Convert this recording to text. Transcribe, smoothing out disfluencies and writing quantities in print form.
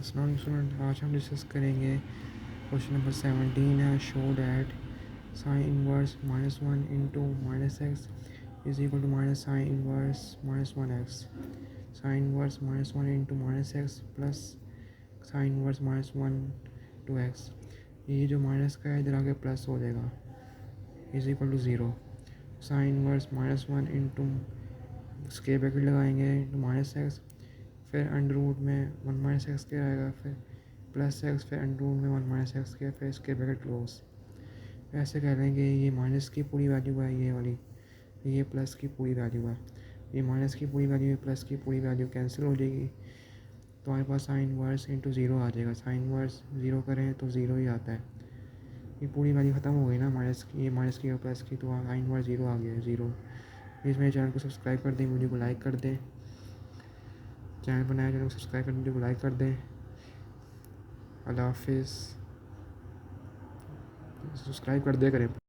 Student आज हम discuss करेंगे क्वेश्चन नंबर 17 है। Show that sine inverse -1 into -x is equal to minus sine inverse -1x। Sine inverse -1 into -x plus sine inverse -1 ये जो minus का है इधर आके प्लस हो जाएगा, is equal to 0। Sine inverse -1 into square bracket लगाएंगे इंटू -x, फिर अंडर रूट में 1 - x के आएगा, फिर प्लस एक्स, फिर अंडर रूट में 1 - x के, फिर स्केयर ब्रैकेट क्लोज। ऐसे कह लेंगे ये माइनस की पूरी वैल्यू है ये वाली, ये प्लस की पूरी वैल्यू है, ये माइनस की पूरी वैल्यू, प्लस की पूरी वैल्यू कैंसिल हो जाएगी, तो हमारे पास साइन वर्स इंटू 0 आ जाएगा। साइन वर्स 0 करें तो 0 ही आता है। ये पूरी वैल्यू ख़त्म हो गई ना माइनस की, ये माइनस की और प्लस की, तो साइन वर्स 0 आ गया है, 0। प्लीज़ मेरे चैनल को सब्सक्राइब कर दें, वीडियो को लाइक कर दें। चैनल पर नया, चैनल को सब्सक्राइब कर, वीडियो को लाइक कर दें। अल्लाह हाफिज़। सब्सक्राइब कर दिया करें।